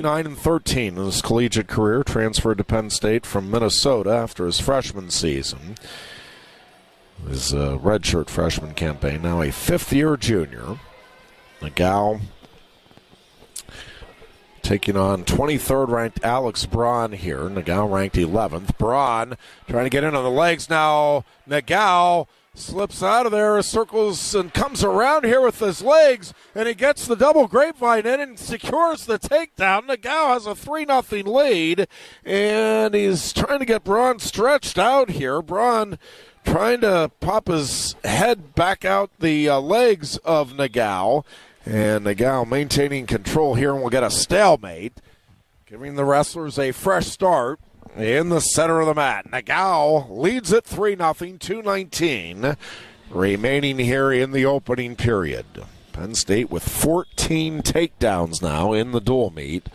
39-13 in his collegiate career. Transferred to Penn State from Minnesota after his freshman season. His redshirt freshman campaign. Now a fifth-year junior. Nagao taking on 23rd ranked Alex Braun here. Nagao ranked 11th. Braun trying to get in on the legs now. Nagao slips out of there, circles and comes around here with his legs, and he gets the double grapevine in and secures the takedown. Nagao has a 3-0 lead, and he's trying to get Braun stretched out here. Braun trying to pop his head back out the legs of Nagao. And Nagao maintaining control here, and we'll get a stalemate, giving the wrestlers a fresh start in the center of the mat. Nagao leads at 3-0, 2:19 remaining here in the opening period. Penn State with 14 takedowns now in the dual meet.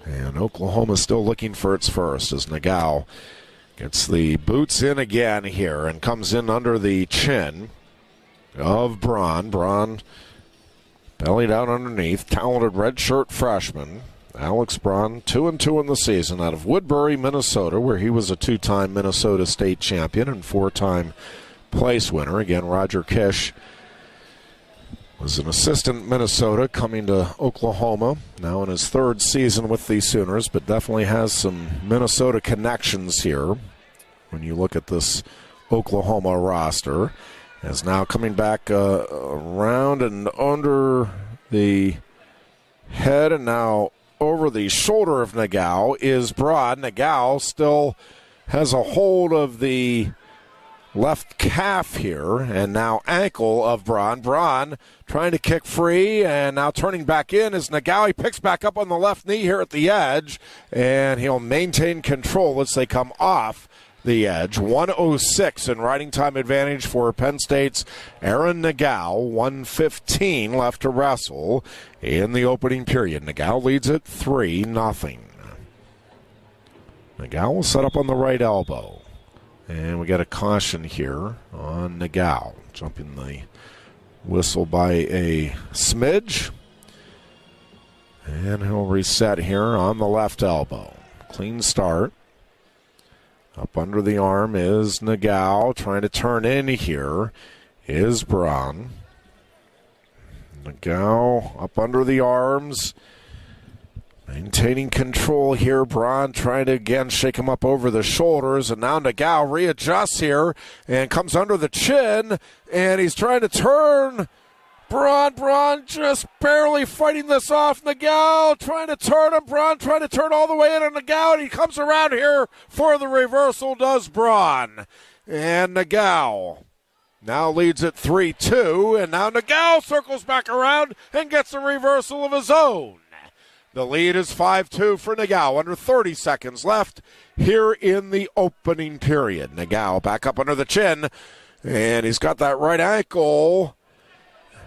And Oklahoma still looking for its first as Nagao gets the boots in again here and comes in under the chin of Braun. Braun belly down underneath. Talented redshirt freshman Alex Braun, 2-2 in the season out of Woodbury, Minnesota, where he was a 2-time Minnesota State champion and 4-time place winner. Again, Roger Kish was an assistant Minnesota coming to Oklahoma, now in his third season with the Sooners, but definitely has some Minnesota connections here when you look at this Oklahoma roster. Is now coming back around and under the head and now over the shoulder of Nagao is Braun. Nagao still has a hold of the left calf here and now ankle of Braun. Braun trying to kick free and now turning back in is Nagao. He picks back up on the left knee here at the edge, and he'll maintain control as they come off the edge. 1:06 in riding time advantage for Penn State's Aaron Nagao. 1:15 left to wrestle in the opening period. Nagao leads it 3-0. Nagao will set up on the right elbow. And we get a caution here on Nagao. Jumping the whistle by a smidge. And he'll reset here on the left elbow. Clean start. Up under the arm is Nagao. Trying to turn in here is Braun. Nagao up under the arms. Maintaining control here. Braun trying to again shake him up over the shoulders. And now Nagao readjusts here and comes under the chin. And he's trying to turn. Braun just barely fighting this off. Nagao trying to turn him. Braun trying to turn all the way in on Nagao, and he comes around here for the reversal, does Braun. And Nagao now leads at 3-2, and now Nagao circles back around and gets a reversal of his own. The lead is 5-2 for Nagao. Under 30 seconds left here in the opening period. Nagao back up under the chin, and he's got that right ankle.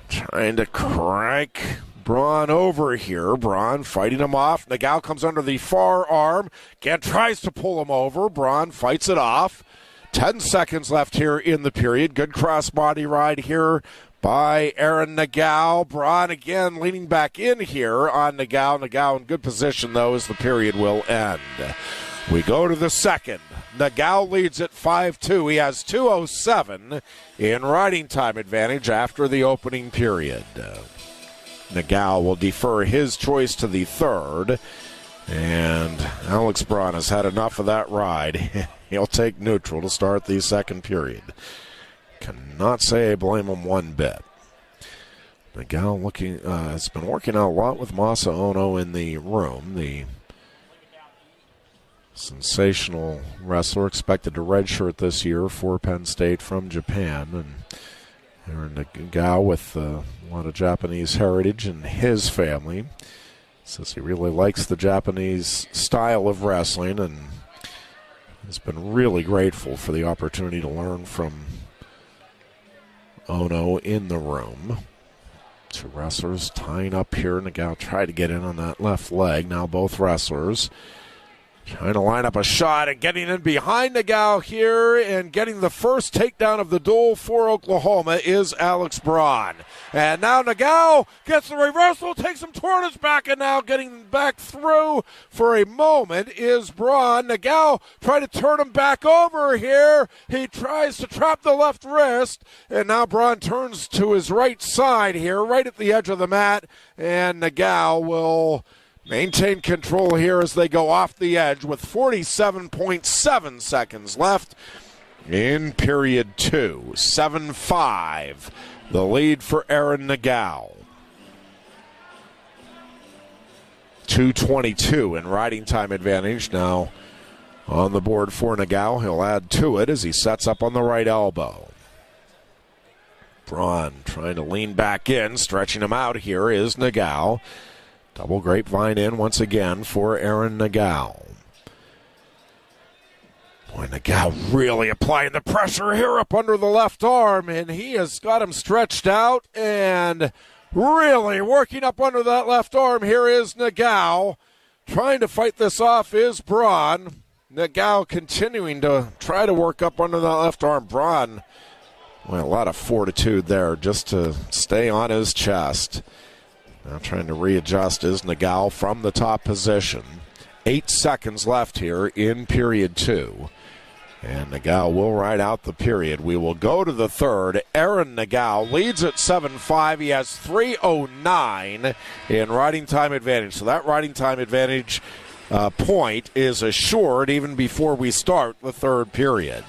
Trying to crank Braun over here. Braun fighting him off. Nagao comes under the far arm. Again tries to pull him over. Braun fights it off. 10 seconds left here in the period. Good cross-body ride here by Aaron Nagao. Braun again leaning back in here on Nagao. Nagao in good position, though, as the period will end. We go to the second. Nagao leads at 5-2. He has 2:07 in riding time advantage after the opening period. Nagao will defer his choice to the third. And Alex Braun has had enough of that ride. He'll take neutral to start the second period. Cannot say I blame him one bit. Nagao has been working out a lot with Masa Ono in the room. The sensational wrestler expected to redshirt this year for Penn State from Japan. And Aaron Nagao with a lot of Japanese heritage in his family. Says he really likes the Japanese style of wrestling and has been really grateful for the opportunity to learn from Ono in the room. Two wrestlers tying up here. Nagao tried to get in on that left leg. Now both wrestlers Trying to line up a shot and getting in behind Nagao here and getting the first takedown of the duel for Oklahoma is Alex Braun. And now Nagao gets the reversal, takes him toward his back, and now getting back through for a moment is Braun. Nagao trying to turn him back over here. He tries to trap the left wrist, and now Braun turns to his right side here, right at the edge of the mat, and Nagao will maintain control here as they go off the edge with 47.7 seconds left in period 2. 7-5, the lead for Aaron Nagao. 2:22 in riding time advantage now on the board for Nagao. He'll add to it as he sets up on the right elbow. Braun trying to lean back in, stretching him out here is Nagao. Double grapevine in once again for Aaron Nagao. Boy, Nagao really applying the pressure here up under the left arm, and he has got him stretched out and really working up under that left arm. Here is Nagao. Trying to fight this off is Braun. Nagao continuing to try to work up under that left arm. Braun, well, a lot of fortitude there just to stay on his chest. Now trying to readjust is Nagao from the top position. 8 seconds left here in period 2. And Nagao will ride out the period. We will go to the third. Aaron Nagao leads at 7-5. He has 3:09 in riding time advantage. So that riding time advantage point is assured even before we start the third period.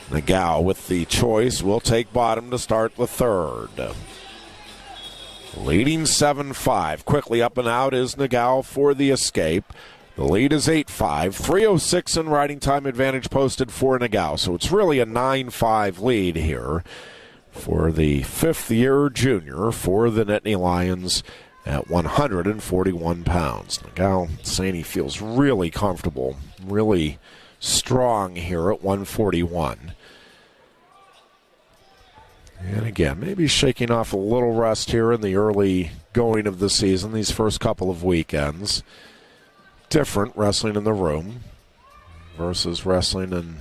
Nagao with the choice will take bottom to start the third. Leading 7-5. Quickly up and out is Nagao for the escape. The lead is 8-5. 3:06 in riding time advantage posted for Nagao. So it's really a 9-5 lead here for the fifth-year junior for the Nittany Lions at 141 pounds. Nagao saying he feels really comfortable, really strong here at 141. And again, maybe shaking off a little rust here in the early going of the season, these first couple of weekends. Different wrestling in the room versus wrestling in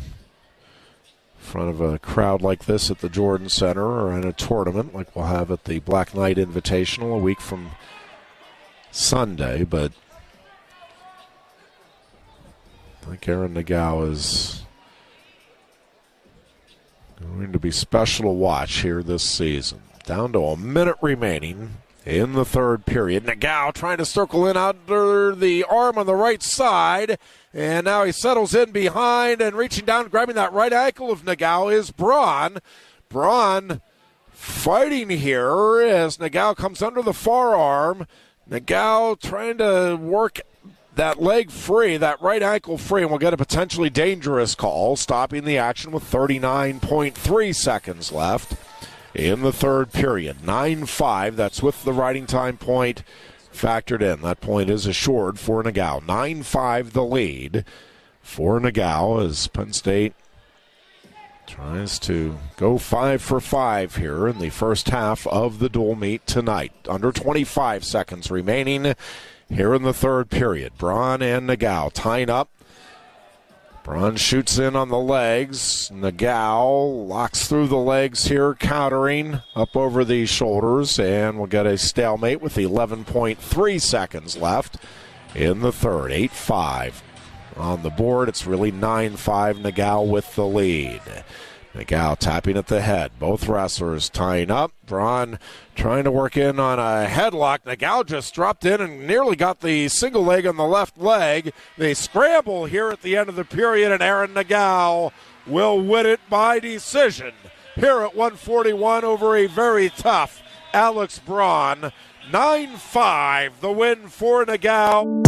front of a crowd like this at the Jordan Center or in a tournament like we'll have at the Black Knight Invitational a week from Sunday. But I think Aaron Nagao is going to be special to watch here this season. Down to a minute remaining in the third period. Nagao trying to circle in under the arm on the right side. And now he settles in behind and reaching down, grabbing that right ankle of Nagao is Braun. Braun fighting here as Nagao comes under the forearm. Nagao trying to work that leg free, that right ankle free, and we'll get a potentially dangerous call, stopping the action with 39.3 seconds left in the third period. 9-5, that's with the riding time point factored in. That point is assured for Nagao. 9-5 the lead for Nagao as Penn State tries to go 5 for 5 here in the first half of the dual meet tonight. Under 25 seconds remaining here in the third period. Braun and Nagao tying up. Braun shoots in on the legs. Nagao locks through the legs here, countering up over the shoulders, and we'll get a stalemate with 11.3 seconds left in the third. 8-5 on the board. It's really 9-5, Nagao with the lead. Nagao tapping at the head. Both wrestlers tying up. Braun trying to work in on a headlock. Nagao just dropped in and nearly got the single leg on the left leg. They scramble here at the end of the period, and Aaron Nagao will win it by decision here at 141 over a very tough Alex Braun. 9-5, the win for Nagao.